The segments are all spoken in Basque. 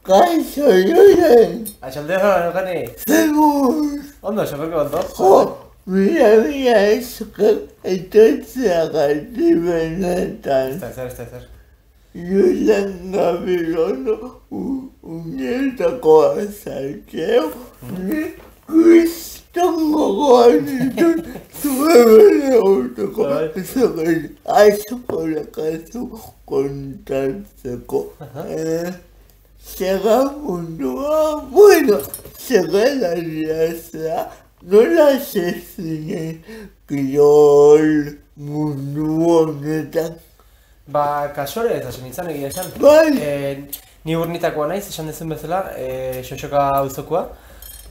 Kaixo, Julen! Atxaldeo, gani? Zegoz! Ondo, xaperko ondo? Jo, mila esker etortzea gati benetan. Zer. Julen Gabilondo unietako azaltzeo, ni kristongo goan ditut zuen autoko zegoen askorakatu kontatzeko. Zega mundua, bueno, segalaria zera, nola zezinen kirol mundu honetan. Ba, kasore ez hasi nintzen egia esan. Bai! Ni urnitakoa naiz, esan dezun bezala, Xoxoka auzokoa.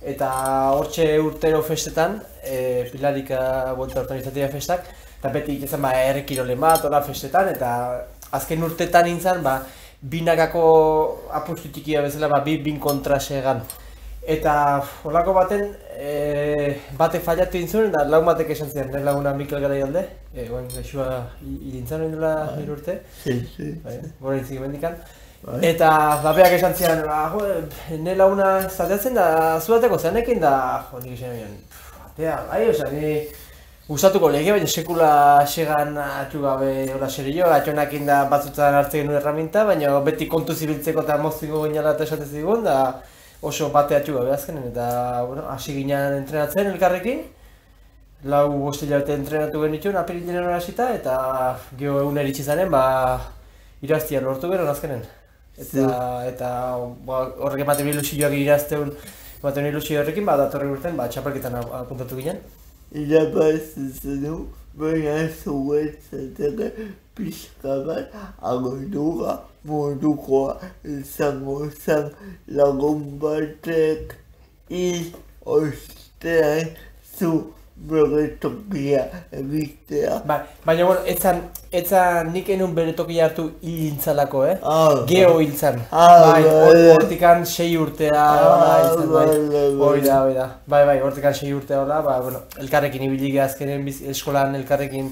Eta hortxe urtero festetan, Pilarika buelta organizatia festak, eta beti izan herri kirolen bat, hola festetan, eta azken urtetan nintzen, binakako apustu txikia bezala, bin kontra segan. Eta holako baten, batek fallatu dintzuen, eta lagun batek esan ziren, nire laguna Mikel Garaialde, guen gaixua hilintzan hori dela nire urte, gora intzik emendikan. Eta beak esan ziren, nire laguna zateatzen da zuateko zenekin, da nik esan bian, ni gustatuko lege, baina sekula segan atu gabe hola serio, atxonakin da batzutan hartzen genuen erraminta, baina beti kontu zibiltzeko eta moztiko ginala eta esatez digun, da oso bate atxu gabe azkenen, eta hasi ginen entrenatzen elkarrekin. 4-5 hilabete entrenatu genituen, apirilean hasita, eta geho egun eritsi zaren, iraztia lortu gero azkenen. Eta horrek ematen ilusioak irazteun, ematen ilusio horrekin, datorri urten, txapelketan apuntatu ginen. Irabazitzen du, baina zuetzateke pixka bat agonduga modukoa izango zen lagun batek hil ostean zu beretokia egitea. Baina, etzan nik enun beretokia hartu hil intzalako, Geho hil zan. Hortikan 6 urtea hori da. Hortikan 6 urtea hori da, elkarrekin ibili azkenen eskolan elkarrekin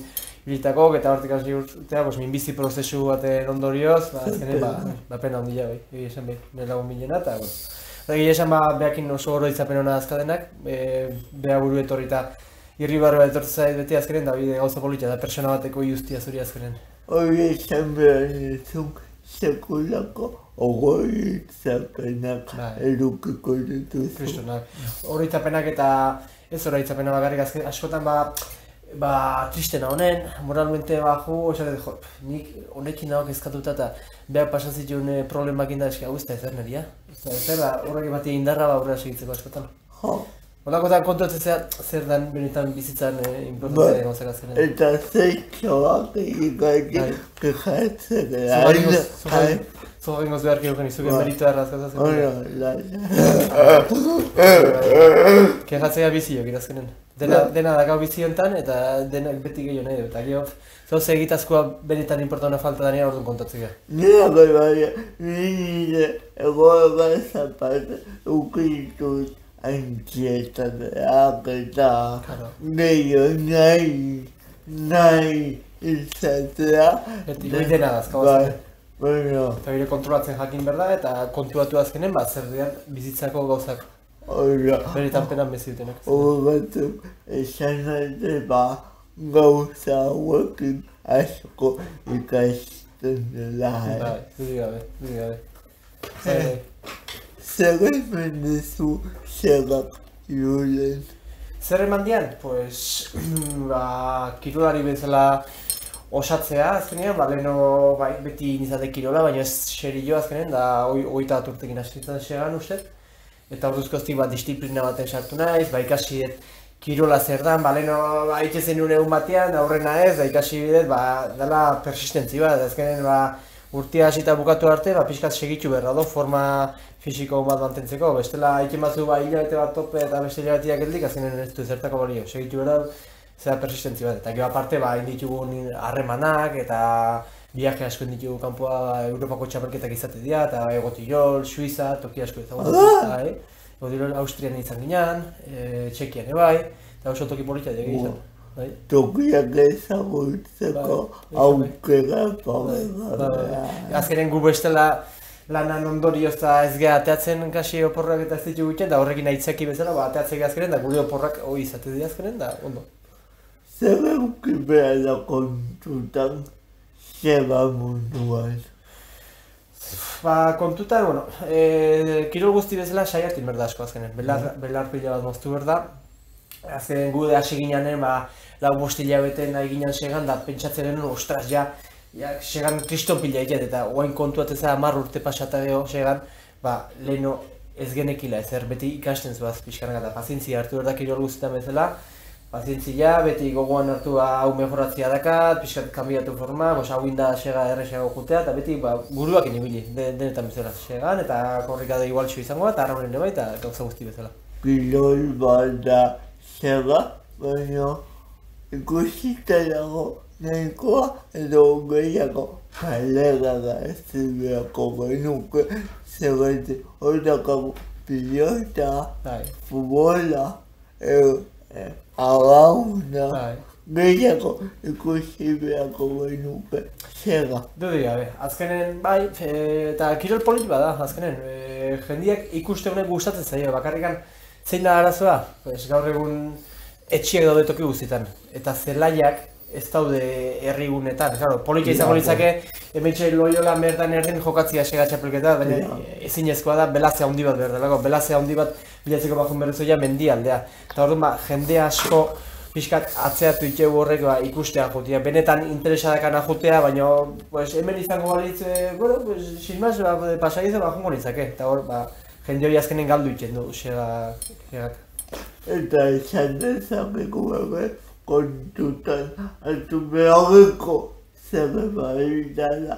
ibilitako, eta hortikan 6 urtea, minbizi prozesu baten ondorioz, azkenen pena ondila esan nire lagun bilena, eta egia esan behakin oso oroitzapen hona azkadenak, beha buru etorri eta irribarri bat etortu zait beti azkenen, da bide gauza politia da persona bateko iustia zuri azkenen. Hori esan behar nizun sekulako oroitzapenak edukiko dituzu. Kristonak. Oroitzapenak eta ez oroitzapena bakarrik askotan tristena honen, moralmente nik honekin nagoak ezkatuta eta behar pasatzituen problemak inda eski hau ez da ezer neria. Horrek emati indarra aurrera segitzeko askotan. Holakotan kontuatzea zer den benetan bizitzan importantea gauzak azkenen. Eta zeitxoak egin kejatzen gara. Zoga gingoz beharki euken izuken meritu errazkaz kejatzea biziok irazkenen. Dena da gau biziontan eta denak beti gehiago nahi du. Eta gehiago, zoz egitazkoa benetan importana falta da nire orduan kontatzea. Nire egoera zapata ukitut antsietateak eta nahi izatea. Beti dena dazka bazaren. Eta bire kontrolatzen jakin berda eta kontuatu azkenen zer dian bizitzako gauzak. Beretan penan bezitutenak. Batzuk esan arte gauza hauekin asko ikasten dela. Dudi gabe. Zer eman duzu segak Julen? Zer eman dian? Kirolari bezala osatzea azkenean, leheno beti nizate kirola, baina ez serio azkenean, da 21 urtekin hasitzen segan uste. Eta orduzkoztik disiplina baten sartu naiz, ikasi kirola zer dan, leheno itxezen nuen egun batean, aurrena ez, ikasi bidet, dela persistentzi bat, azkenen urtea hasita bukatu arte, pixkat segitu berra do, forma fisiko bat mantentzeko, bestela iken batzu hilabete bat tope eta beste hilabeteak geldik, azkenen ez du zertako balio, segitu berra, zera persistentzi bat, eta gero aparte inditugun harremanak eta viaje asko inditugu kanpoa Europako txapelketak izate dira, eta Egotirol, Suiza, toki asko ezagutzen. Egotirol Austrian izan ginen, Txekian ebai, eta oso toki politia dira izan. Tokiak ezagutzeko aukera. Azkenen gu bestela lanan ondorioz eta ez geha ateatzen kasi oporrak eta ez ditugu egiten, da horrekin aitzaki bezala, ateatzea azkenen, da gure oporrak hori izate dira azkenen, da ondo. Zer eduki behar da kontutan zeba munduan? Kontutan, kirol guzti bezala saiatin berda asko azkenen, belar pila bat moztu berda. Azkenen gude hasi ginean, lau bostila beten nahi ginen segan, da pentsatzen genuen, ostras, segan kriston pila egin, eta oain kontuat ez 10 urte pasata geho segan, leheno ez genekila ezer, beti ikasten zuaz pixkanak eta pazientzia hartu berda kirol guztietan bezala. Pazientzia, beti gogoan hartu hau mejoratzia dakat, pixkat kanbiatu forma, hau inda sega erresago jutea, eta beti buruak inibili, denetan bezala segan, eta korrikada igualtxo izango eta arraunen eba eta gauza guzti bezala. Kirol bat da sega, baina ikusita dago nahikoa edo gehiago palega da ez beharko genuke, zerrete hortakago pilota, futbola, agauna, gehiago ikusi beharko genuke, sega. Dudik gabe, azkenen eta kirol polit bada, azkenen, jendiak ikuste honek gustatzen zaio, bakarrikan zein da arazoa? Gaur egun etxiek daude toki guztietan, eta zelaiak ez daude herrigunetan, politia izango litzake, hementxe Loiola merdan erdin jokatzia sega txapelketa, baina ezinezkoa da belazea handi bat behar delako, belazea handi bat bilatzeko bakun berrezoia mendialdea. Eta orduan jende asko pixkat atzeatu itxegu horrek ikustea jutea, benetan interesadakana jutea, baina hemen izango balitz, sinmaz, pasaiz jungo litzake, eta hor jende hori azkenen galdu itxen du segak. Eta esan dezakeko kontutan hartu beharreko zer baitala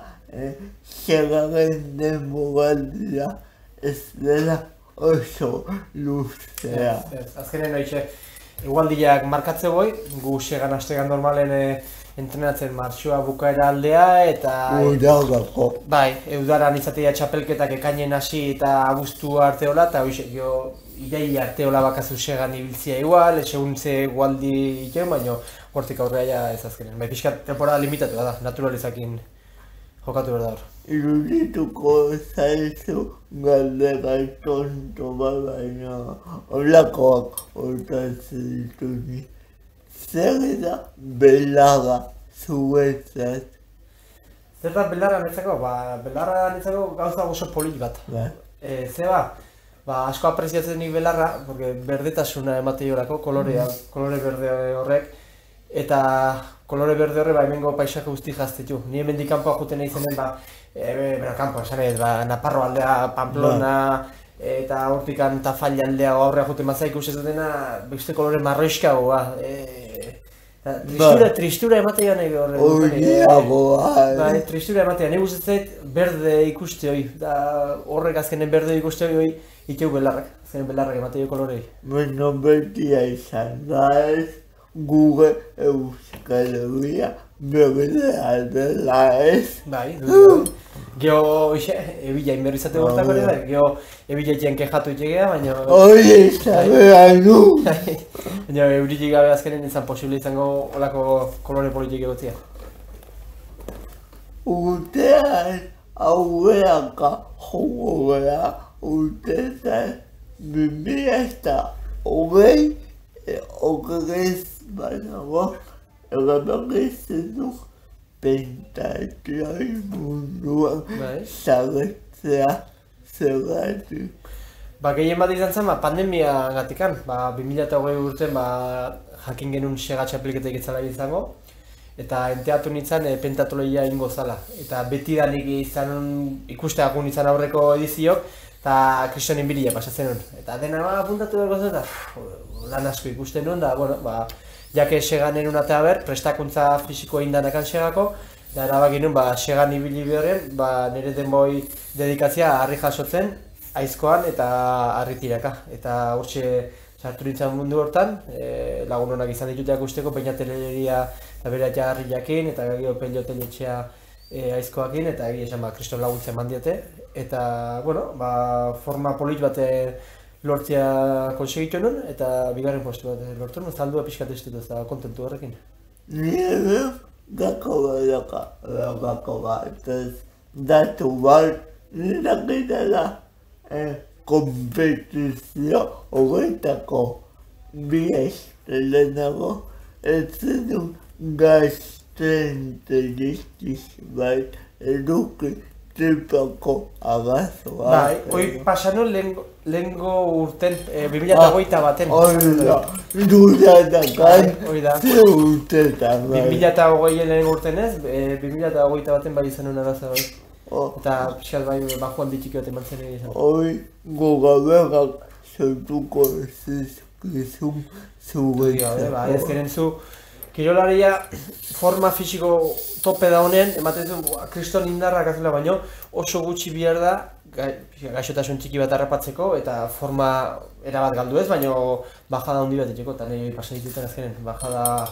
segaren denboraldia ez dela oso luzea. Azkenen horixe, igualdiak markatze goi, gu segan astegan normalen entrenatzen martxoa bukaera aldea eta... Udagako. Udaran izatea txapelketak ekainen hasi eta abuztu arteola eta idei arteola bakazu segan ibiltzia igual, segun ze gualdi iten, baina hortik aurrera ez azkenen. Pixkat temporada limitatu da, naturalizakin jokatu behar da hor. Irudituko zaizu galdera tonto baina holakoak hortatzen dituni. Zer da belarra zuetzat? Zer da belarra netzako? Belarra netzako gauza oso polit bat. Asko apreziatzen nik belarra, porque berdetasuna emate jorako, kolore berde horrek. Eta kolore berde horre hemengo paisako guzti jaztetu. Ni hemendik kanpoa juten nahi zenen, kanpoa esan ez, Naparro aldea, Pamplona, eta hortikan Tafalla aldea aurrea juten mazai ikusten dena, beste kolore marroiskagoa. Tristura ematea nahi horre. Tristura ematea, nahi guztetzait berde ikuste hori. Horrek azkenen berde ikuste hori ikeu belarrak, azkenen belarrak ematea kolorei. Bueno, betia izan da ez, gure Euskal Herria berdea dela ez. Geo, ebila inberri izate gortako ere da, geo ebila itxean kejatu itxegea, baina... Hori izabea nu! Baina euritik gabe azkenen izan posible izango olako kolore politik egotzia. Urtean aurreaka jogo gara, urtean 2020 okerez banago, erabakitzen du pentatloi munduan zaretzea zergatik. Gehien bat izan zen, pandemia gatikan, 2020 urtean jakin genuen sega txapelketak itzala izango, eta enteatu nintzen pentatloia ingo zala. Eta betidanik ikusteakun izan aurreko ediziok, eta kristonin bilia pasatzen nuen. Eta dena apuntatu dago zen, lan asko ikusten nuen, jake segan enun atea ber, prestakuntza fisikoa indanakan segako, eta erabaki nuen segan ibili beharren, nire denboi dedikatzia harri jasotzen, aizkoan eta harri tiraka. Eta urtxe sartu nintzen mundu hortan, lagun honak izan dituteak usteko, peinateleria eta bere harri jakin, eta gero peloteletxea aizkoakin, eta egia esan kriston laguntza eman diete. Eta, forma polit bat lortzea konsegitu nuen, eta bigarren postu bat lortu nuen, zaldua pixkat ez dut, eta kontentu horrekin. Nire gako bat, datu bat Niraketa da kompetizio horretako bi lehenago ez zenun gastroenteritis bat eduki tripako agazoa. Bai, hoi pasanun lehengo urten, 2021 Horda, dudatakan ze urtetan bai. 2020 lehen urten ez, 2021 bai izan nuen arazoa bai. Eta pixkat bai, bajuan bitxiki bat eman zen izan. Hoi gogaberak sortuko zizkizun zuretzako. Bai, ezkeren zu, kirolaria forma fisiko tope da honen, ematen zu, kriston indarrak azula baino, oso gutxi behar da, gaixotasun txiki bat harrapatzeko, eta forma erabat galdu ez, baino bajada handi bat etxeko, eta nahi pasa dituten azkenen, bajada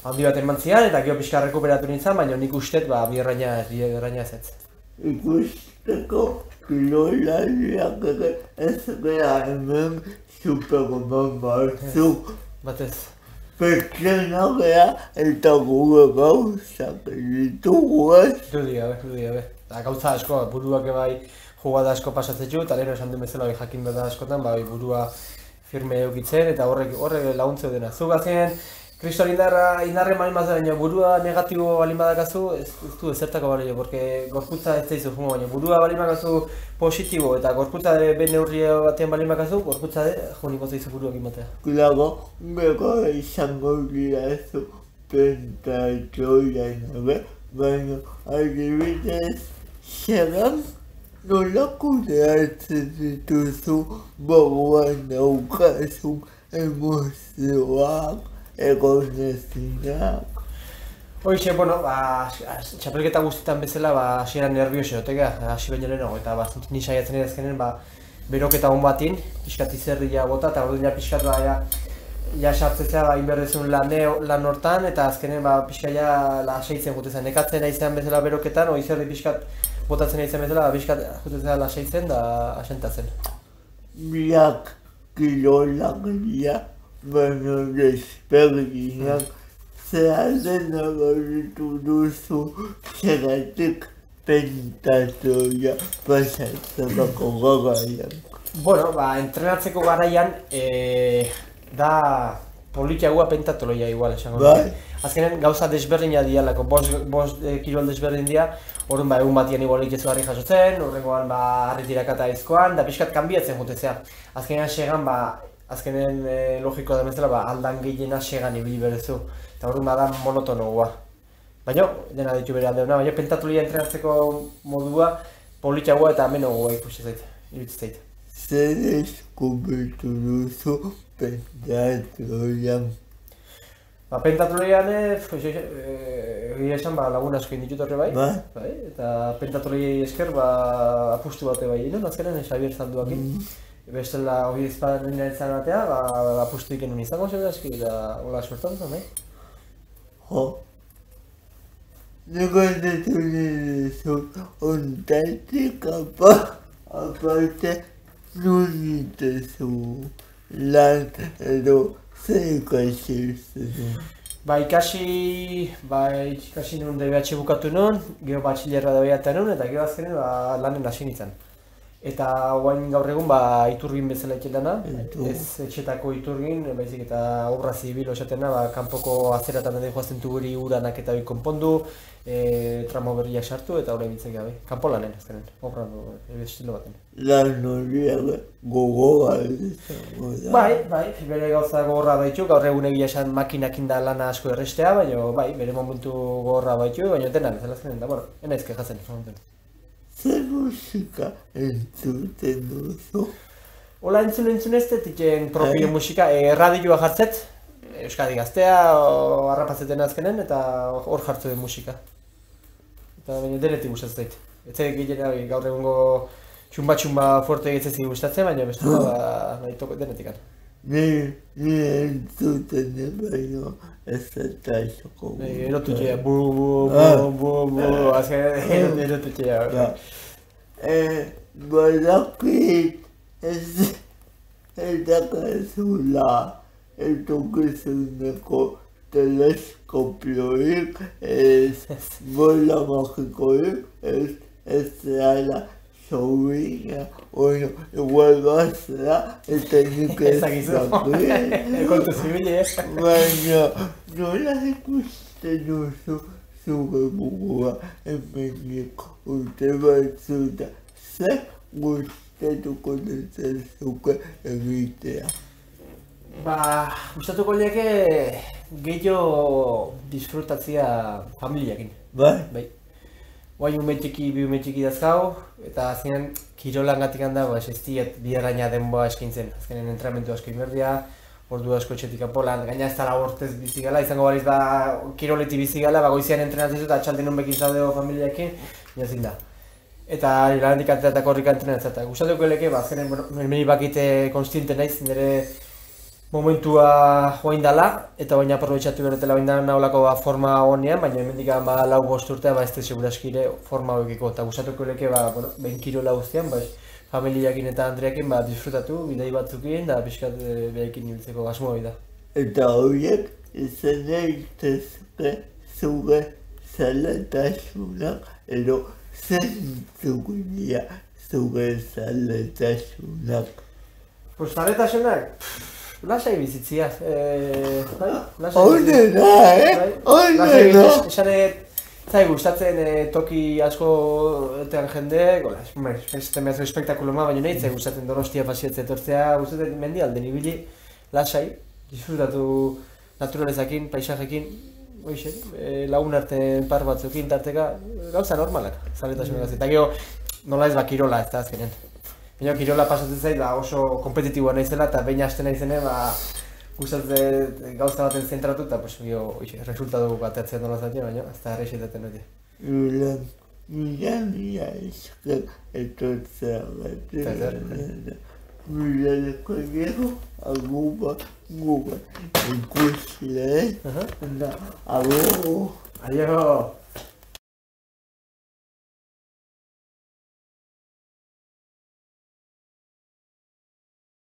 handi bat eman zian, eta gero pixka rekuperatu nintzen, baino nik ustet, bi erraina ez. Ikusteko kirolariak ere ez gara hemen superman batzuk. Batez. Pertsona gara eta gure gauzak ditugu ez. Irudi gabe. Gauza asko, buruak bai jugada asko pasatzetxu, eta leheno esan duen bezala jakin behar da askotan, bai burua firme eukitzen, eta horrek laguntzeu dena. Zuk azkenean, kriston indarre malin bazara, baina burua negatibo balin badakazu, ez du ezertako balio, porque gorputza ez daizu jungo, baina burua balin bakazu positibo, eta gorputza ben neurri batean balin bakazu, gorputza joniko zaizu buruak imatea. Klago, beko izango dira zu pentatoian gabe, baina adibidez, xeran nola kudeatzen dituzu buruan daukazun emozioak, egonezinak. Hoxe, bueno, txapelketa guztietan bezala, hasieran nervioso egotekea, hasi baino lehenago, eta ni saiatzen ere azkenen, beroketa hon batin, pixkat izerria bota, eta orduan pixkat ja sartzetzea inberdezun lan hortan, eta azkenen pixkat lasaitzen gutezan. Nekatzen aizean bezala beroketan, izerri pixkat botatzen aizean bezala, pixkat gutezan lasaitzen da asentatzen. Biak kirolak dira, baina desberdinak zehazen nabaritu duzu zeratik pentatoia pasatzeko garaian. Bueno, entrenatzeko garaian da politiagoa pentatoloia igual esango. Bai. Azkenen gauza desberdina dialako, bost kirol desberdin dira, orduan egun batian igual ikezu harri jasotzen, horrengoan harri tirakata aizkoan, da pixkat kanbiatzen jutezea. Azkenean segan, azkenen logikoa da bezala, aldan gehiena segan ibili berezu, eta orduan da monotonoa. Baina, dena ditu bere alde hona, baina pentatolia entrenatzeko modua politiagoa eta amenogoa ikusten zait. Zer deskubritu duzu pentatloian? Pentatloian, egia esan lagun asko inditut horre bai, eta pentatloiei esker apustu bate bai egin, azkenen Xabier Zalduakin. Bestela hori ezpadan nire etzan batea, apustu ikenun izango zen eski, eta hola suertan zen, bai? Jo. Negoetetu nire zu ontatik aparte nunitezu lan edo zer ikasi zen. Ikasi nuen DBH bukatu nuen, gero batxilerra da behiatzen nuen, eta gero azkenen lanen hasi nintzen. Eta guain gaur egun iturgin bezala etxetana, ez etxetako iturgin, baizik eta obra zibil osatena, kanpoko azeratan edo joazten tuguri uranak eta konpondu, tramo berriak sartu eta horrein bitzek gabe. Kanpo lanen azkenen, obra estilo baten. Lan horiak gogorra izango da. Bai, bere gauza gogorra baitu, gaur egun egia esan makinakin da lana asko errestea, baina bere momentu gogorra baitu, baina dena bezala azkenen da, bueno, enaizke jazen. Zer musika entzuten duzu? Hola entzun ez detiken propio musika, radioa jartzet, Euskadi Gaztea, harrapatzeten azkenen, eta hor jartzu den musika. Eta baina denetik gustatzen zait. Ez zait gehien gaur egungo txumba fuerte egitzezi gustatzen, baina bestela denetik. Ni entzuten baino ez eta izoko. Erotutxea, azken erotutxea. Badakit ez dakazula etorkizuneko teleskopioik, bola magikoik, ez zara sobrina, bueno, igual bazara, eta nik ez Ezakizu. dakit. Kontu zibili, Baina, nola ikusten duzu zure burua hemendik urte batzuta, zer gustatuko dezazuke egitea? Ba, gustatuko liake gehiago disfrutatzea familiakin. Bai? Bai. Guai ume txiki, bi ume txiki dazkau, eta azkenean kirolangatik handa, ba, ez diet biherraina denboa eskintzen. Azkenean entrenamendu asko inberdia, ordu asko etxetik apolan, gaina ez dara hortez bizigala, izango baliz ba kiroleti bizigala, ba goizian entrenatzen dut, atxalde nun bekin zaudeo familiakin, jazin da. Eta landik atletak horrik entrenatzen, eta gustatuko leke, ba, azkenean, bueno, meni bakite konstiente naiz, nire momentua joain dala, eta baina aprobetxatu beretela bain da naholako ba, forma honean, baina hemendik ba, 4-5 urtea ba, ez da seguraskire forma horiekiko, eta gustatuko leke, ba, bueno, behin kirola guztian, ba, familiakin eta Andreakin ba, disfrutatu, bidei batzukin, da pixkat behaekin hiltzeko asmo hori da. Eta horiek izan daitezke zure zaletasunak edo zeintzuk dira zure zaletasunak. Pues zaletasunak, lasai bizitziaz, Honena, honena! Esan zai gustatzen toki asko etean jende, ez temez espektakulo ma, baina nahi zai gustatzen Donostia pasiatze etortzea, gustatzen mendialden ibili, lasai, disfrutatu naturalezakin, paisajekin, hoxe, lagun artean par batzukin tarteka, gauza normalak, zaletasunak eta gero nola ez kirola ez da azkenen. Baina kirola pasatzen zait oso kompetitiboa naizela eta behin hasten naizene gustatzen gauza baten zentratu eta resultatu bateatzen nola zaten, baina ez da errexetaten hori. Mila esker etortzea bat. Milaleko gero, aguba ikusle, eta ago. Adio!